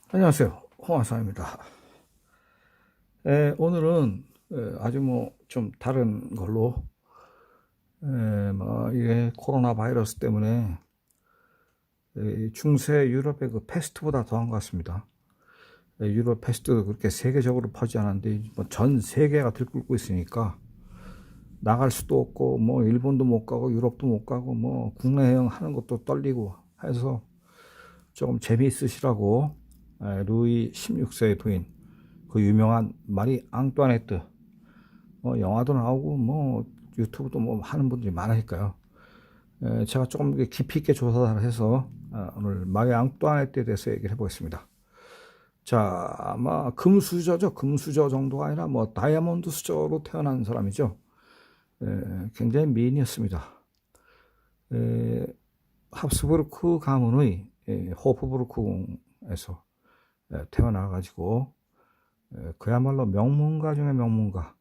안녕하세요. 홍화사입니다. 오늘은 아주 좀 다른 걸로 이게 코로나 바이러스 때문에 중세 유럽의 그 패스트보다 더한 것 같습니다. 유럽 패스트도 그렇게 세계적으로 퍼지지 않았는데 전 세계가 들끓고 있으니까 나갈 수도 없고 일본도 못 가고 유럽도 못 가고 국내 여행 하는 것도 떨리고 해서 조금 재미있으시라고 루이 16세의 부인 그 유명한 마리 앙뚜아네트 영화도 나오고 유튜브도 하는 분들이 많으니까요. 제가 조금 깊이 있게 조사를 해서 오늘 마리 앙뚜아네트에 대해서 얘기를 해보겠습니다. 자, 아마 금수저죠. 금수저 정도가 아니라 다이아몬드 수저로 태어난 사람이죠. 굉장히 미인이었습니다. 합스부르크 가문의 호프부르크 궁에서 태어나가지고 그야말로 명문가 중에 명문가,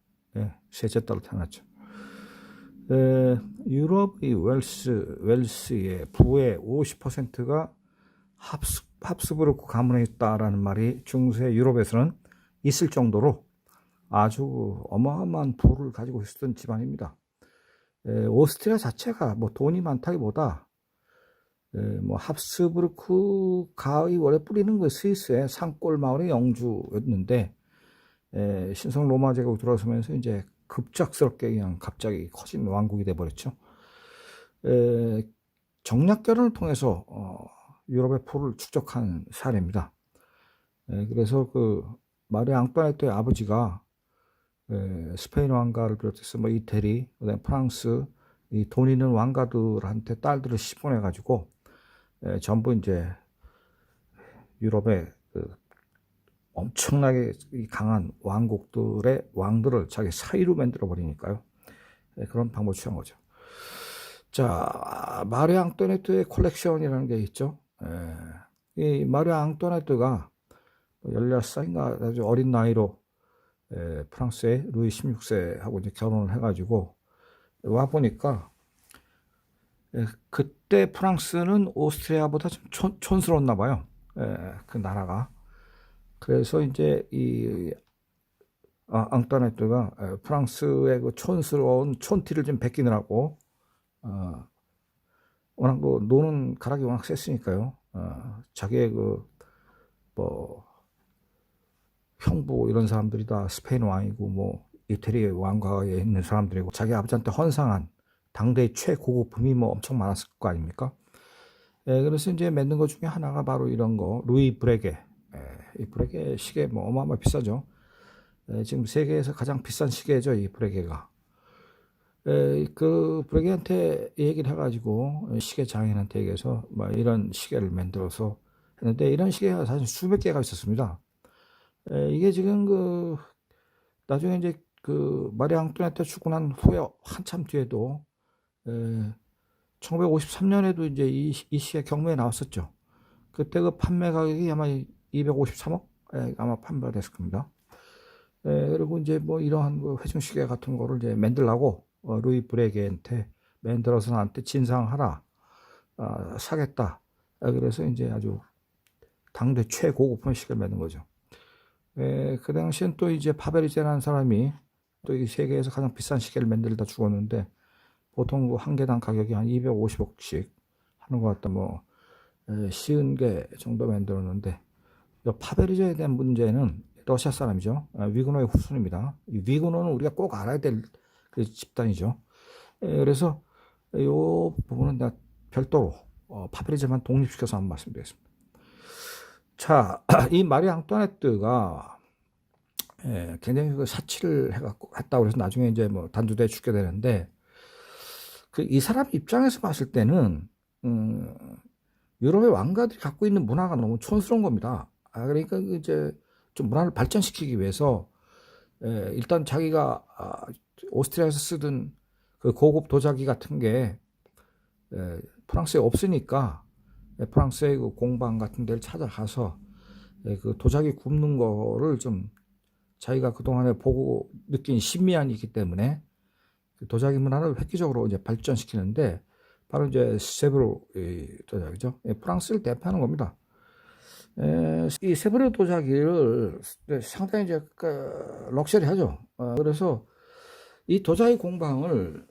셋째 딸로 태어났죠. 유럽의 웰스의 부의 50%가 합스부르크 가문에 있다라는 말이 중세 유럽에서는 있을 정도로 아주 어마어마한 부를 가지고 있었던 집안입니다. 오스트리아 자체가 돈이 많다기보다 합스부르크가의 원래 뿌리는 그 스위스의 산골 마을의 영주였는데 신성 로마 제국 들어서면서 이제 급작스럽게 그냥 갑자기 커진 왕국이 돼버렸죠. 정략 결혼을 통해서 유럽의 포를 축적한 사례입니다. 그래서 그 마리 앙뚜아네트의 아버지가 스페인 왕가를 비롯해서 이태리, 그다음에 프랑스 이 돈 있는 왕가들한테 딸들을 시집보내 가지고 전부 이제 유럽의 그 엄청나게 강한 왕국들의 왕들을 자기 사이로 만들어 버리니까요. 그런 방법을 취한 거죠. 자, 마리 앙뚜아네트의 콜렉션이라는 게 있죠. 이 마리 앙뚜아네트가 16살인가 아주 어린 나이로 프랑스의 루이 16세하고 이제 결혼을 해가지고 와 보니까 그때 프랑스는 오스트리아보다 좀 촌스러웠나 봐요. 그 나라가. 그래서 이제 이 앙뚜아네트가 프랑스의 그 촌스러운 촌티를 좀 베끼느라고 워낙 노는 가락이 워낙 셌으니까요. 자기의 형부 이런 사람들이 다 스페인 왕이고 이태리 왕가에 있는 사람들이고 자기 아버지한테 헌상한 당대의 최고급품이 엄청 많았을 거 아닙니까? 그래서 이제 만든 것 중에 하나가 바로 이런 거 루이 브레게. 이 브레게 시계 어마어마 비싸죠. 지금 세계에서 가장 비싼 시계죠, 이 브레게가. 그 브레게한테 얘기를 해가지고 시계 장인한테 얘기해서 이런 시계를 만들어서 했는데 이런 시계가 사실 수백 개가 있었습니다. 이게 지금 나중에 이제 그 마리 앙뚜아네트 죽고 난 후에 한참 뒤에도 1953년에도 이제 이 시계 경매에 나왔었죠. 그때 그 판매 가격이 아마 253억 아마 판매가 됐을 겁니다. 그리고 이제 이러한 그 회중시계 같은 거를 이제 만들라고 루이 브레게한테 만들어서 나한테 진상하라, 사겠다. 그래서 이제 아주 당대 최고급의 시계를 만든 거죠. 그 당시엔 또 이제 파베르제라는 사람이 또 이 세계에서 가장 비싼 시계를 만들다 죽었는데 보통 한 개당 가격이 한 250억씩 하는 것 같다. 쉬운 개 정도 만들었는데 파베르제에 대한 문제는 러시아 사람이죠. 위그너의 후손입니다. 이 위그너는 우리가 꼭 알아야 될 그 집단이죠. 그래서 이 부분은 내가 별도로 파베르제만 독립시켜서 한번 말씀드리겠습니다. 자, 이 마리 앙뚜아네트가 굉장히 그 사치를 했다고 해서 나중에 이제 단두대에 죽게 되는데 이 사람 입장에서 봤을 때는 유럽의 왕가들이 갖고 있는 문화가 너무 촌스러운 겁니다. 그러니까 이제 좀 문화를 발전시키기 위해서 일단 자기가 오스트리아에서 쓰던 그 고급 도자기 같은 게 프랑스에 없으니까 프랑스의 그 공방 같은 데를 찾아가서 그 도자기 굽는 거를 좀 자기가 그동안에 보고 느낀 신미안이 있기 때문에 그 도자기 문화를 획기적으로 이제 발전시키는데 바로 이제 세브로 도자기죠. 프랑스를 대표하는 겁니다. 이 세브르 도자기를 상당히 이제 럭셔리하죠. 그래서 이 도자기 공방을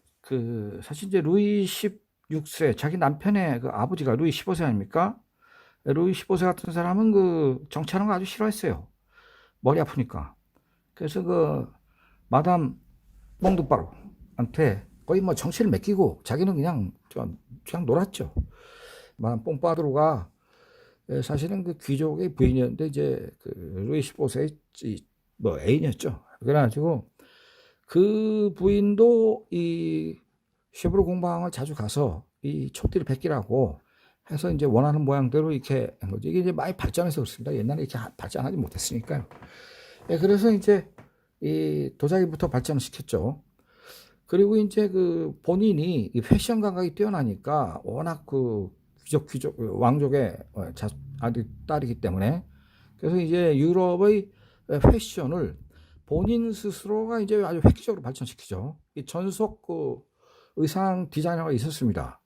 사실 이제 루이 16세 자기 남편의 아버지가 루이 15세 아닙니까? 루이 15세 같은 사람은 정치하는 거 아주 싫어했어요. 머리 아프니까. 그래서 마담 뽕두빠루한테 거의 뭐 정치를 맡기고 자기는 그냥 놀았죠. 마담 뽕빠두루가 사실은 귀족의 부인이었는데 이제 루이 15세의 뭐 애인이었죠. 그래가지고 그 부인도 이 쉐브르 공방을 자주 가서 이 촛대를 베끼라고 해서 이제 원하는 모양대로 이렇게 한 거죠. 이게 이제 많이 발전해서 그렇습니다. 옛날에 이렇게 발전하지 못했으니까요. 그래서 이제 이 도자기부터 발전을 시켰죠. 그리고 이제 본인이 이 패션 감각이 뛰어나니까 워낙 귀족 왕족의 딸이기 때문에 그래서 이제 유럽의 패션을 본인 스스로가 이제 아주 획기적으로 발전시키죠. 이 전속 의상 디자이너가 있었습니다.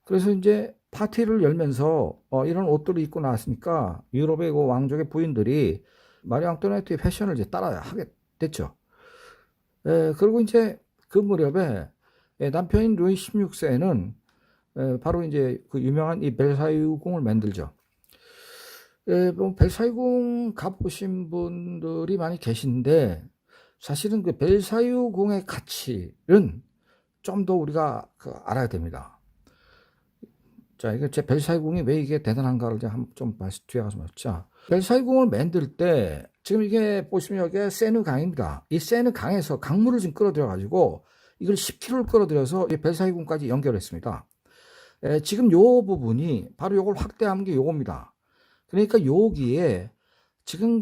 그래서 이제 파티를 열면서 이런 옷들을 입고 나왔으니까 유럽의 왕족의 부인들이 마리 앙토네트의 패션을 이제 따라하게 됐죠. 그리고 이제 그 무렵에 남편인 루이 16세는 바로 이제 유명한 이 벨사유 궁을 만들죠. 뭐 벨사유 궁 가보신 분들이 많이 계신데 사실은 벨사유 궁의 가치는 좀 더 우리가 알아야 됩니다. 자, 이게 제 벨사유 궁이 왜 이게 대단한가를 좀 뒤에 가서 말자. 벨사유 궁을 만들 때 지금 이게 보시면 여기가 세느 강입니다. 이 세느 강에서 강물을 좀 끌어들여 가지고 이걸 10km를 끌어들여서 벨사유 궁까지 연결했습니다. 지금 요 부분이 바로 요걸 확대한 게 요겁니다. 그러니까 여기에 지금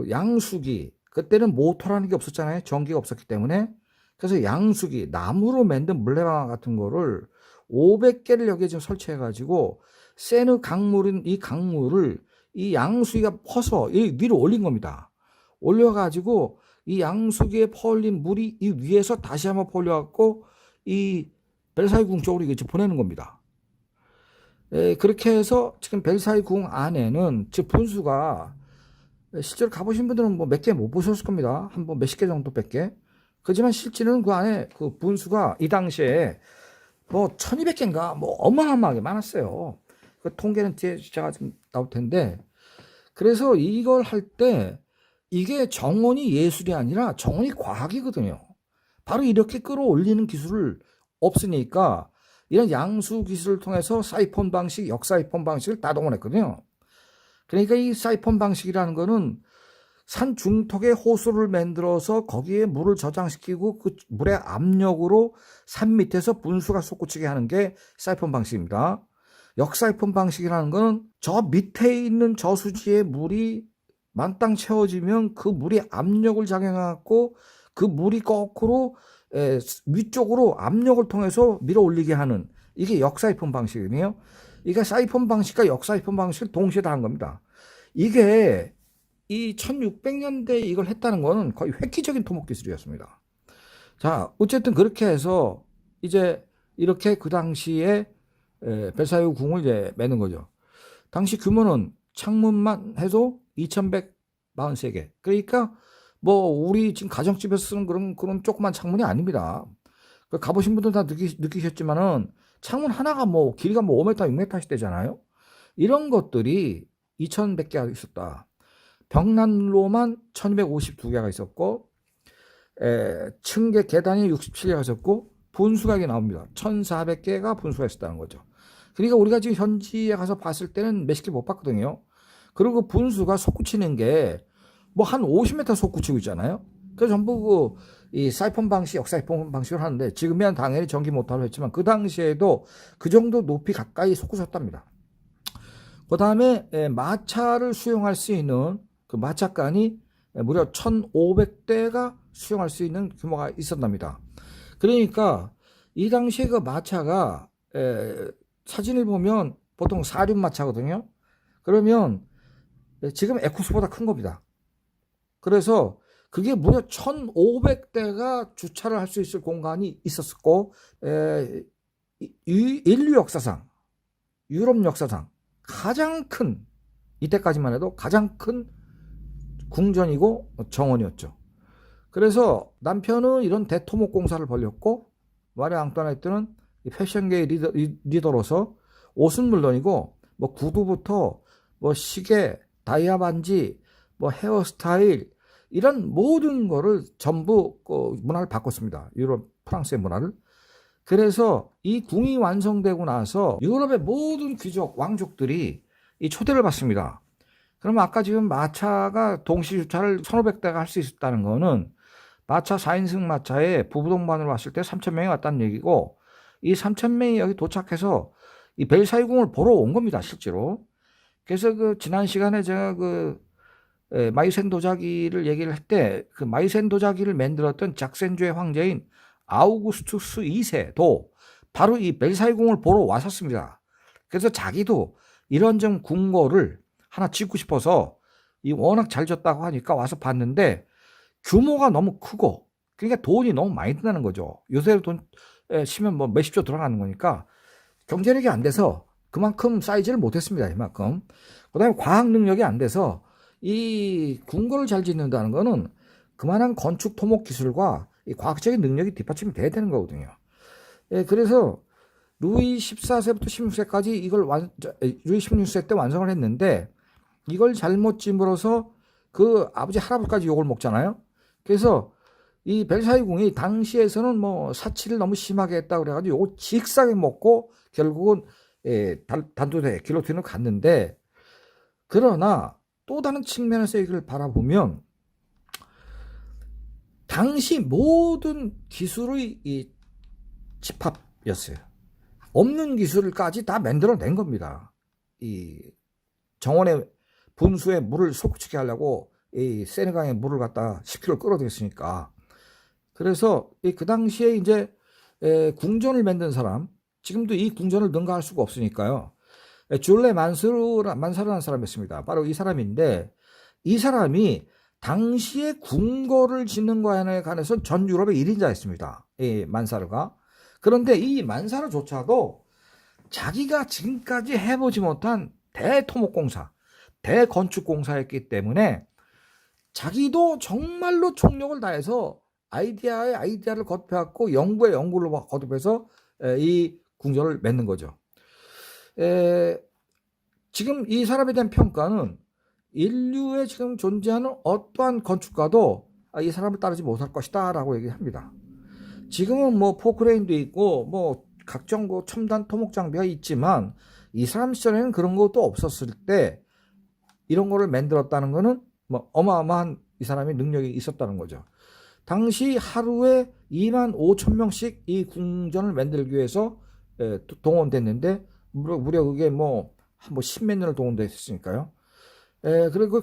양수기, 그때는 모터라는 게 없었잖아요. 전기가 없었기 때문에. 그래서 양수기, 나무로 만든 물레방아 같은 거를 500개를 여기에 지금 설치해 가지고 세느 강물인 이 강물을 이 양수기가 퍼서 이 위로 올린 겁니다. 올려 가지고 이 양수기에 퍼올린 물이 이 위에서 다시 한번 퍼올려 갖고 이 벨사유 궁 쪽으로 이렇게 보내는 겁니다. 그렇게 해서 지금 벨사유 궁 안에는 즉 분수가 실제로 가보신 분들은 뭐 몇 개 못 보셨을 겁니다. 한번 몇십 개 정도밖에. 그렇지만 실제는 그 안에 분수가 이 당시에 뭐 1200개인가 뭐 어마어마하게 많았어요. 그 통계는 뒤에 제가 좀 나올 텐데 그래서 이걸 할 때 이게 정원이 예술이 아니라 정원이 과학이거든요. 바로 이렇게 끌어올리는 기술을 없으니까 이런 양수 기술을 통해서 사이폰 방식, 역사이폰 방식을 다 동원했거든요. 그러니까 이 사이폰 방식이라는 거는 산 중턱에 호수를 만들어서 거기에 물을 저장시키고 그 물의 압력으로 산 밑에서 분수가 솟구치게 하는 게 사이폰 방식입니다. 역사이폰 방식이라는 거는 저 밑에 있는 저수지에 물이 만땅 채워지면 그 물이 압력을 작용해갖고 그 물이 거꾸로 위쪽으로 압력을 통해서 밀어 올리게 하는 이게 역사이폰 방식이네요. 이게 사이폰 방식과 역사이폰 방식을 동시에 다 한 겁니다. 이게 이 1600년대에 이걸 했다는 거는 거의 획기적인 토목 기술이었습니다. 자, 어쨌든 그렇게 해서 이제 이렇게 그 당시에 벨사유 궁을 이제 매는 거죠. 당시 규모는 창문만 해도 2143개. 그러니까 뭐 우리 지금 가정집에서 쓰는 그런 조그만 창문이 아닙니다. 가보신 분들 다 느끼셨지만은 창문 하나가 뭐 길이가 뭐 5m, 6m씩 되잖아요. 이런 것들이 2100개가 있었다. 벽난로만 1252개가 있었고 층계 계단이 67개가 있었고 분수가 나옵니다. 1400개가 분수가 있었다는 거죠. 그러니까 우리가 지금 현지에 가서 봤을 때는 몇십 개 못 봤거든요. 그리고 분수가 솟구치는 게 뭐 한 50m 솟구치고 있잖아요. 그래서 전부 이 사이폰 방식, 역사이폰 방식을 하는데 지금이야 당연히 전기 모터로 했지만 그 당시에도 그 정도 높이 가까이 솟구쳤답니다. 그 다음에 마차를 수용할 수 있는 그 마차간이 무려 1500대가 수용할 수 있는 규모가 있었답니다. 그러니까 이 당시에 그 마차가 사진을 보면 보통 사륜 마차거든요. 그러면 지금 에쿠스보다 큰 겁니다. 그래서 그게 무려 1500대가 주차를 할 수 있을 공간이 있었고 인류 역사상, 유럽 역사상 가장 큰 이때까지만 해도 가장 큰 궁전이고 정원이었죠. 그래서 남편은 이런 대토목공사를 벌였고 마리 앙뚜아네트는 패션계의 리더로서 옷은 물론이고 뭐 구두부터 뭐 시계, 다이아 반지, 뭐 헤어스타일 이런 모든 거를 전부 문화를 바꿨습니다. 유럽, 프랑스의 문화를. 그래서 이 궁이 완성되고 나서 유럽의 모든 귀족, 왕족들이 이 초대를 받습니다. 그러면 아까 지금 마차가 동시 주차를 1,500대가 할 수 있었다는 거는 마차 4인승 마차에 부부 동반으로 왔을 때 3,000명이 왔다는 얘기고, 이 3,000명이 여기 도착해서 이 벨사유 궁을 보러 온 겁니다, 실제로. 그래서 그 지난 시간에 제가 그 마이센 도자기를 얘기를 할 때 그 마이센 도자기를 만들었던 작센주의 황제인 아우구스투스 2세도 바로 이 벨사유 궁을 보러 왔었습니다. 그래서 자기도 이런 좀 궁궐을 하나 짓고 싶어서 이 워낙 잘 졌다고 하니까 와서 봤는데 규모가 너무 크고 그러니까 돈이 너무 많이 든다는 거죠. 요새 돈 치면 뭐 몇십조 들어가는 거니까 경제력이 안 돼서 그만큼 사이즈를 못했습니다. 이만큼. 그 다음에 과학 능력이 안 돼서 이 궁궐을 잘 짓는다는 거는 그만한 건축 토목 기술과 이 과학적인 능력이 뒷받침이 돼야 되는 거거든요. 그래서 루이 14세부터 16세까지 이걸 루이 16세 때 완성을 했는데 이걸 잘못 짓으로서 그 아버지 할아버지까지 욕을 먹잖아요. 그래서 이 벨사유 궁이 당시에서는 뭐 사치를 너무 심하게 했다 그래가지고 요거 직사게 먹고 결국은 단두대 길로틴으로 갔는데, 그러나 또 다른 측면에서 이걸 바라보면 당시 모든 기술의 이 집합이었어요. 없는 기술까지 다 만들어낸 겁니다. 이 정원의 분수에 물을 솟구치게 하려고 이 세네강에 물을 갖다 10km 끌어들였으니까. 그래서 그 당시에 이제 궁전을 만든 사람, 지금도 이 궁전을 능가할 수가 없으니까요. 줄레 만사르라는 사람이었습니다. 바로 이 사람인데, 이 사람이 당시에 궁궐을 짓는 거에 관해서 전 유럽의 1인자였습니다. 이 만사르가. 그런데 이 만사르조차도 자기가 지금까지 해보지 못한 대토목공사, 대건축공사였기 때문에 자기도 정말로 총력을 다해서 아이디어를 거듭해갖고 연구에 연구를 거듭해서 이 궁전을 맺는 거죠. 지금 이 사람에 대한 평가는 인류에 지금 존재하는 어떠한 건축가도 이 사람을 따르지 못할 것이다 라고 얘기합니다. 지금은 뭐 포크레인도 있고 뭐 각종 첨단 토목 장비가 있지만 이 사람 시절에는 그런 것도 없었을 때 이런 거를 만들었다는 거는 뭐 어마어마한 이 사람의 능력이 있었다는 거죠. 당시 하루에 25,000명씩 이 궁전을 만들기 위해서 동원됐는데 무려 그게 뭐 십몇 년을 동원됐으니까요.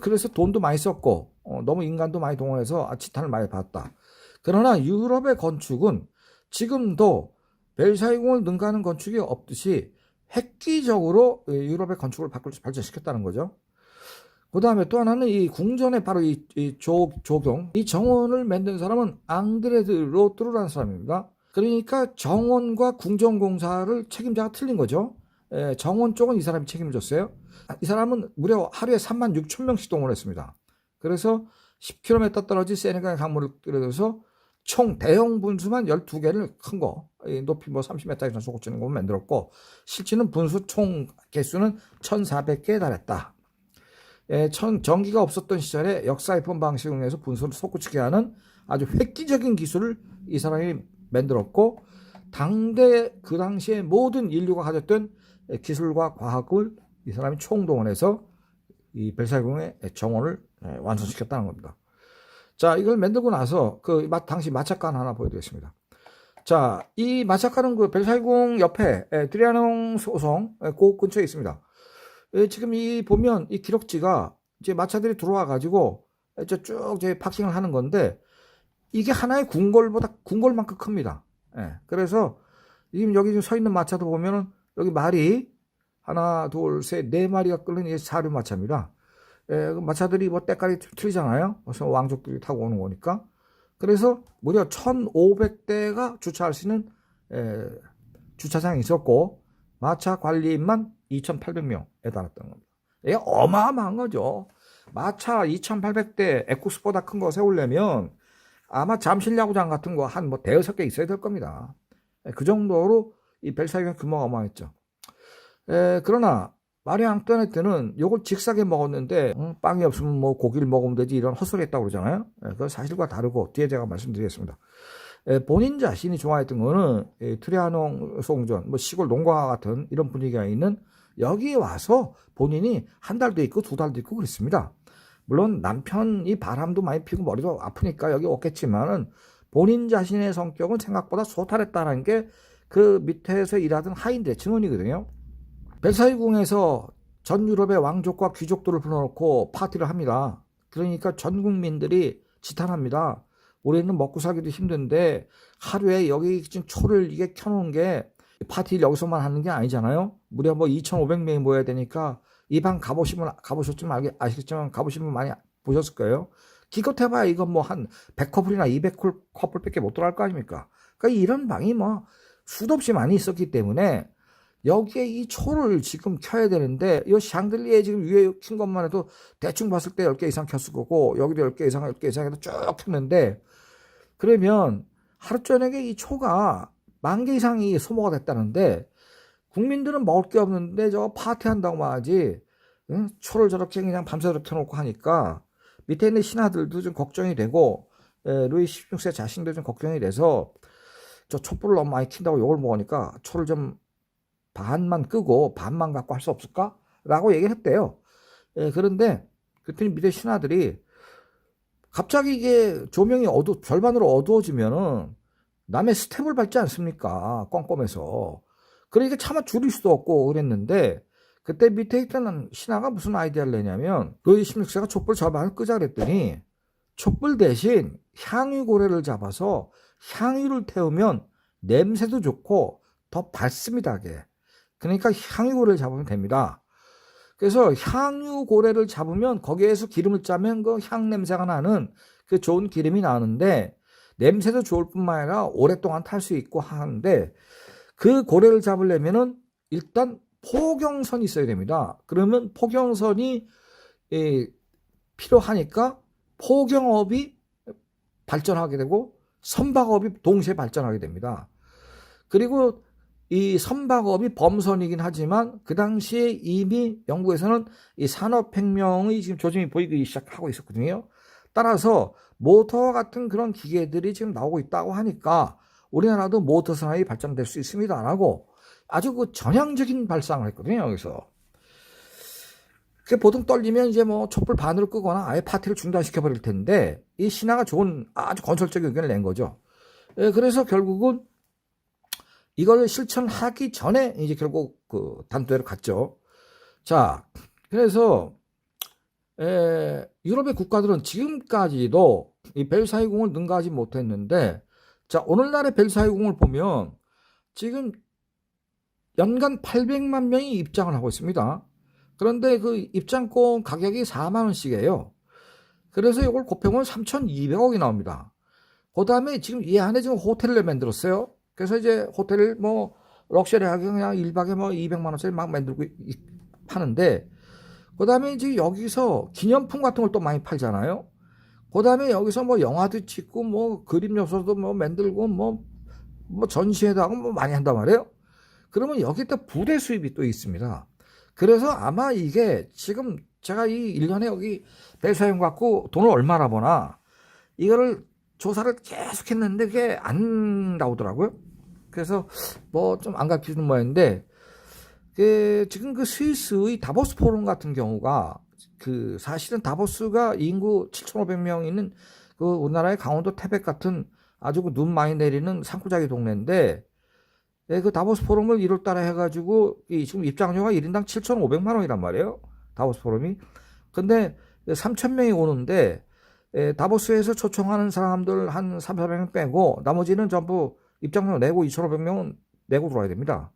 그래서 돈도 많이 썼고 너무 인간도 많이 동원해서 지탄을 많이 받았다. 그러나 유럽의 건축은 지금도 벨사유궁을 능가하는 건축이 없듯이 획기적으로 유럽의 건축을 발전시켰다는 거죠. 그 다음에 또 하나는 이 궁전의 바로 이 조경, 이 정원을 만든 사람은 앙드레드 로트르라는 사람입니다. 그러니까 정원과 궁전공사를 책임자가 틀린 거죠. 정원 쪽은 이 사람이 책임을 졌어요. 이 사람은 무려 하루에 36,000명씩 동원했습니다. 그래서 10km 떨어진 세네강 강물을 끌어들여서 총 대형 분수만 12개를 큰 거, 높이 뭐 30m 이상 솟구치는 거 만들었고, 실제는 분수 총 개수는 1,400개에 달했다. 전기가 없었던 시절에 역사이폰 방식을 이용해서 분수를 솟구치게 하는 아주 획기적인 기술을 이 사람이 만들었고, 그 당시에 모든 인류가 가졌던 기술과 과학을 이 사람이 총동원해서 이 벨사유궁의 정원을 완성시켰다는 겁니다. 자, 이걸 만들고 나서 당시 마차관 하나 보여드리겠습니다. 자, 이 마차관은 그 벨사유궁 옆에 드리아뇽 소성 그 근처에 있습니다. 지금 보면 이 기록지가 이제 마차들이 들어와 가지고 쭉 이제 파킹을 하는 건데, 이게 하나의 궁궐만큼 큽니다. 그래서 지금 여기 서 있는 마차도 보면은 여기 말이 하나, 둘, 셋, 네 마리가 끓는 이 사료 마차입니다. 마차들이 뭐 때깔이 틀리잖아요. 그래서 왕족들이 타고 오는 거니까. 그래서 무려 1,500대가 주차할 수 있는 주차장이 있었고, 마차 관리인만 2,800명에 달했던 겁니다. 이게 어마어마한 거죠. 마차 2,800대 에쿠스보다 큰 거 세우려면 아마 잠실야구장 같은 거 한 뭐 대여섯 개 있어야 될 겁니다. 그 정도로 이 벨사이ユ 규모가 어마했죠. 그러나 마리 앙뚜아네트는 요걸 직사게 먹었는데 빵이 없으면 뭐 고기를 먹으면 되지 이런 헛소리 했다고 그러잖아요. 그건 사실과 다르고 뒤에 제가 말씀드리겠습니다. 본인 자신이 좋아했던 거는 트리아농 송전, 뭐 시골 농가 같은 이런 분위기가 있는 여기에 와서 본인이 한 달도 있고 두 달도 있고 그랬습니다. 물론 남편이 바람도 많이 피고 머리도 아프니까 여기 없겠지만은 본인 자신의 성격은 생각보다 소탈했다는 게 그 밑에서 일하던 하인들의 증언이거든요. 벨사이궁에서 전 유럽의 왕족과 귀족들을 불러놓고 파티를 합니다. 그러니까 전 국민들이 지탄합니다. 우리는 먹고 살기도 힘든데 하루에 여기 지금 초를 이게 켜놓은 게 파티를 여기서만 하는 게 아니잖아요. 무려 뭐 2,500명이 모여야 되니까 이 방 가보셨지만 아시겠지만 가보시면 많이 보셨을 거예요. 기껏해봐야 이건 뭐 한 100커플이나 200커플밖에 못 들어갈 거 아닙니까? 그러니까 이런 방이 뭐 수도 없이 많이 있었기 때문에 여기에 이 초를 지금 켜야 되는데 이 샹들리에 지금 위에 킨 것만 해도 대충 봤을 때 10개 이상 켰을 거고 여기도 10개 이상 해도 쭉 켰는데 그러면 하루 저녁에 이 초가 10,000개 이상이 소모가 됐다는데 국민들은 먹을 게 없는데 저거 파티한다고 하지 초를 저렇게 그냥 밤새도록 켜놓고 하니까 밑에 있는 신하들도 좀 걱정이 되고 루이 16세 자신도 좀 걱정이 돼서 저 촛불을 너무 많이 킨다고 욕을 먹으니까 초를 좀 반만 끄고 반만 갖고 할 수 없을까? 라고 얘기를 했대요. 그런데 그랬더니 밑에 신하들이 갑자기 이게 조명이 절반으로 어두워지면은 남의 스텝을 밟지 않습니까? 껌껌해서. 그러니까 차마 줄일 수도 없고 그랬는데 그때 밑에 있던 신하가 무슨 아이디어를 내냐면 루이 16세가 촛불 절반을 끄자 그랬더니 촛불 대신 향유고래를 잡아서 향유를 태우면 냄새도 좋고 더 밝습니다. 그러니까 향유고래를 잡으면 됩니다. 그래서 향유고래를 잡으면 거기에서 기름을 짜면 그 향냄새가 나는 그 좋은 기름이 나는데 냄새도 좋을 뿐만 아니라 오랫동안 탈 수 있고 하는데 그 고래를 잡으려면은 일단 포경선이 있어야 됩니다. 그러면 포경선이 필요하니까 포경업이 발전하게 되고 선박업이 동시에 발전하게 됩니다. 그리고 이 선박업이 범선이긴 하지만 그 당시에 이미 영국에서는 이 산업혁명의 지금 조짐이 보이기 시작하고 있었거든요. 따라서 모터와 같은 그런 기계들이 지금 나오고 있다고 하니까 우리나라도 모터 산업이 발전될 수 있습니다라고 아주 그 전향적인 발상을 했거든요. 여기서. 그 보통 떨리면 이제 뭐 촛불 반으로 끄거나 아예 파티를 중단시켜 버릴 텐데 이 신하가 좋은 아주 건설적인 의견을 낸 거죠. 그래서 결국은 이걸 실천하기 전에 이제 결국 그 단도회를 갔죠. 자, 그래서 유럽의 국가들은 지금까지도 이 벨사이궁을 능가하지 못했는데, 자, 오늘날의 벨사이궁을 보면 지금 연간 800만 명이 입장을 하고 있습니다. 그런데 그 입장권 가격이 4만 원씩이에요. 그래서 이걸 곱해보면 3,200억이 나옵니다. 그 다음에 지금 이 안에 지금 호텔을 만들었어요. 그래서 이제 호텔을 뭐 럭셔리하게 그냥 1박에 뭐 200만 원짜리 막 만들고 파는데, 그 다음에 이제 여기서 기념품 같은 걸 또 많이 팔잖아요. 그 다음에 여기서 뭐 영화도 찍고 뭐 그림 요소도 뭐 만들고 뭐 전시회도 하고 뭐 많이 한단 말이에요. 그러면 여기다 부대 수입이 또 있습니다. 그래서 아마 이게 지금 제가 이 1년에 여기 벨사이궁 갖고 돈을 얼마나 버나 이거를 조사를 계속 했는데 그게 안 나오더라고요. 그래서 뭐 좀 안 가르치는 모양인데 지금 그 스위스의 다보스 포럼 같은 경우가 그 사실은 다보스가 인구 7,500명 있는 그 우리나라의 강원도 태백 같은 아주 그 눈 많이 내리는 산골짜기 동네인데 그 다보스 포럼을 1월 달에 해가지고 지금 입장료가 1인당 7,500만 원이란 말이에요. 다보스 포럼이. 근데 3,000명이 오는데 다보스에서 초청하는 사람들 한 3,400명 빼고 나머지는 전부 입장료 내고 2,500명은 내고 들어와야 됩니다.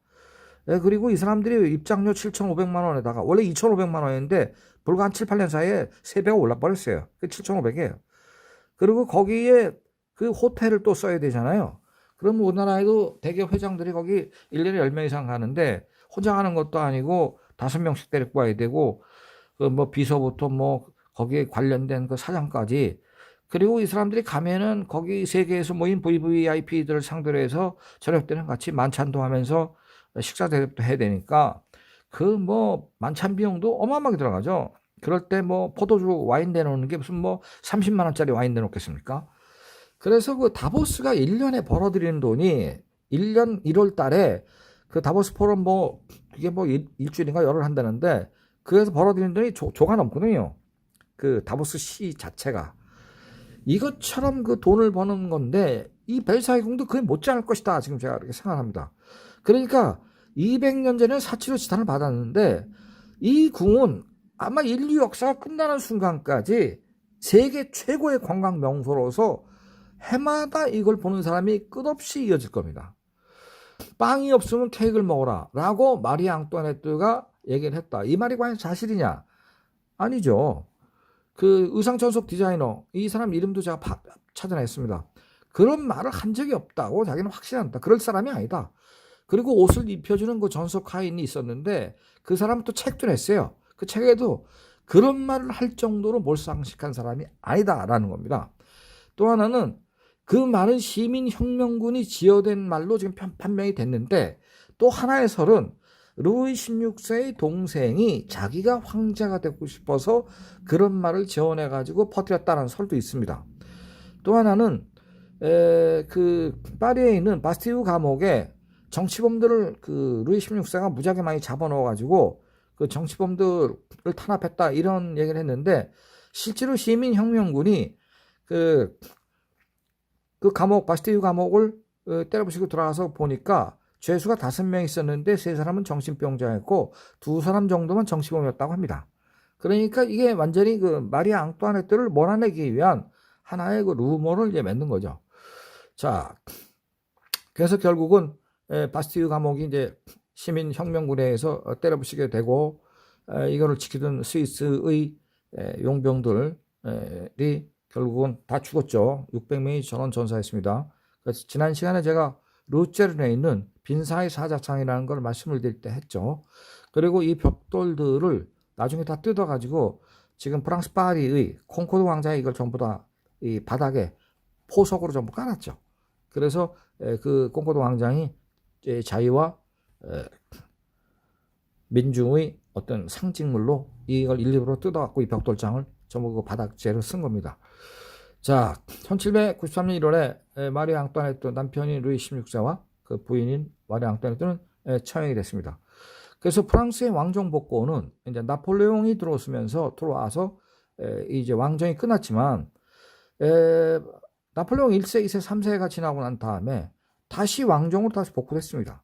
그리고 이 사람들이 입장료 7,500만 원에다가 원래 2,500만 원인데 불과 한 7, 8년 사이에 3배가 올라버렸어요. 그 7,500이에요. 그리고 거기에 그 호텔을 또 써야 되잖아요. 그럼 우리나라에도 대개 회장들이 거기 1년에 10명 이상 가는데 혼자 가는 것도 아니고 5명씩 데리고 와야 되고 그 뭐 비서부터 뭐 거기에 관련된 그 사장까지, 그리고 이 사람들이 가면은 거기 세계에서 모인 VVIP들을 상대로 해서 저녁 때는 같이 만찬도 하면서 식사 대접도 해야 되니까 그 뭐 만찬 비용도 어마어마하게 들어가죠. 그럴 때 뭐 포도주 와인 내놓는 게 무슨 뭐 30만 원짜리 와인 내놓겠습니까? 그래서 그 다보스가 1년에 벌어들이는 돈이 1년 1월 달에 그 다보스 포럼 뭐 그게 뭐 일주일인가 열흘 한다는데 그래서 벌어들이는 돈이 조가 넘거든요. 그 다보스 시 자체가. 이것처럼 그 돈을 버는 건데 이 벨사이 궁도 그게 못지않을 것이다. 지금 제가 이렇게 생각합니다. 그러니까 200년 전에 사치로 지탄을 받았는데 이 궁은 아마 인류 역사가 끝나는 순간까지 세계 최고의 관광 명소로서 해마다 이걸 보는 사람이 끝없이 이어질 겁니다. 빵이 없으면 케이크를 먹어라 라고 마리 앙뚜아네트가 얘기를 했다. 이 말이 과연 사실이냐? 아니죠. 그 의상 전속 디자이너, 이 사람 이름도 제가 찾아냈습니다. 그런 말을 한 적이 없다고 자기는 확신한다. 그럴 사람이 아니다. 그리고 옷을 입혀주는 그 전속 하인이 있었는데 그 사람은 또 책도 냈어요. 그 책에도 그런 말을 할 정도로 몰상식한 사람이 아니다라는 겁니다. 또 하나는 그 말은 시민혁명군이 지어낸 말로 지금 판명이 됐는데 또 하나의 설은 루이 16세의 동생이 자기가 황제가 되고 싶어서 그런 말을 지어내가지고 퍼뜨렸다는 설도 있습니다. 또 하나는 그 파리에 있는 바스티유 감옥에 정치범들을 그 루이 16세가 무지하게 많이 잡아넣어가지고 그 정치범들을 탄압했다 이런 얘기를 했는데 실제로 시민혁명군이 그 감옥 바스티유 감옥을 때려부시고 들어가서 보니까 죄수가 5명 있었는데 3사람은 정신병자였고 2사람 정도만 정치범이었다고 합니다. 그러니까 이게 완전히 그 마리 앙뚜아네트를 몰아내기 위한 하나의 그 루머를 이제 맺는 거죠. 자, 그래서 결국은 바스티유 감옥이 이제 시민혁명군에 의해서 때려부시게 되고 이거를 지키던 스위스의 용병들이 결국은 다 죽었죠. 600명이 전원 전사했습니다. 그래서 지난 시간에 제가 루체른에 있는 빈사의 사자창이라는 걸 말씀을 드릴 때 했죠. 그리고 이 벽돌들을 나중에 다 뜯어가지고 지금 프랑스 파리의 콩코르 광장에 이걸 전부 다 이 바닥에 포석으로 전부 깔았죠. 그래서 그 콩코르 광장이 자유와 민중의 어떤 상징물로 이걸 일부러 뜯어갖고 이 벽돌장을 전부 그 바닥재를 쓴 겁니다. 자, 1793년 1월에 마리 앙뚜아네트 남편인 루이 16세와 그 부인인 마리 앙뚜아네트는 처형이 됐습니다. 그래서 프랑스의 왕정 복고는 이제 나폴레옹이 들어와서 이제 왕정이 끝났지만 나폴레옹 1세, 2세, 3세가 지나고 난 다음에 다시 왕정으로 다시 복구됐습니다.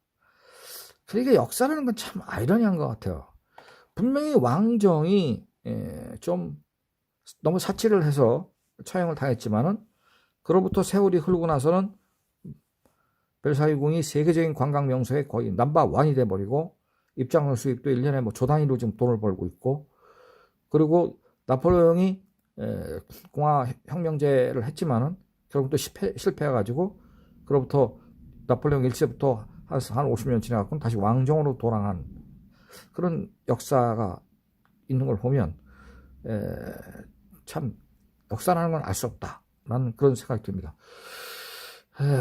그러니까 역사라는 건 참 아이러니한 것 같아요. 분명히 왕정이 좀 너무 사치를 해서 처형을 당했지만은 그로부터 세월이 흐르고 나서는 벨사유 궁이 세계적인 관광 명소의 거의 넘버1이 돼버리고 입장료 수입도 1년에 뭐 조 단위로 지금 돈을 벌고 있고, 그리고 나폴레옹이 공화 혁명제를 했지만은 결국 또 실패해가지고 그로부터 나폴레옹 1세부터 한 50년 지나갖고 다시 왕정으로 돌아간 그런 역사가 있는 걸 보면 참 역사라는 건 알 수 없다. 라는 그런 생각이 듭니다.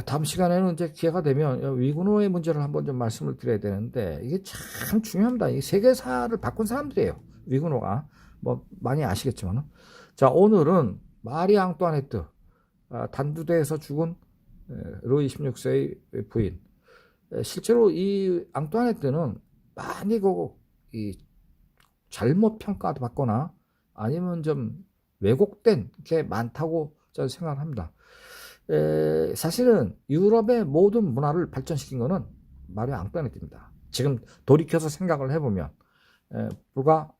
다음 시간에는 이제 기회가 되면 위군호의 문제를 한번 좀 말씀을 드려야 되는데 이게 참 중요합니다. 이게 세계사를 바꾼 사람들이에요. 위군호가. 뭐 많이 아시겠지만. 자, 오늘은 마리 앙뚜아네트, 단두대에서 죽은 루이 16세의 부인. 실제로 이 앙뚜아네트는 많이 이 잘못 평가도 받거나 아니면 좀 왜곡된 게 많다고 저는 생각합니다. 사실은 유럽의 모든 문화를 발전시킨 것은 마리 앙뚜아네트입니다. 지금 돌이켜서 생각을 해보면 불과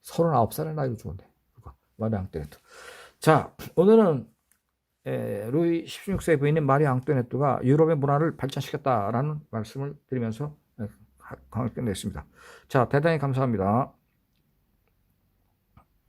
39살의 나이로 죽었네. 마리 앙뚜아네트. 자, 오늘은 루이 16세 부인인 마리 앙뚜아네트가 유럽의 문화를 발전시켰다라는 말씀을 드리면서 강을 끝냈습니다. 자, 대단히 감사합니다.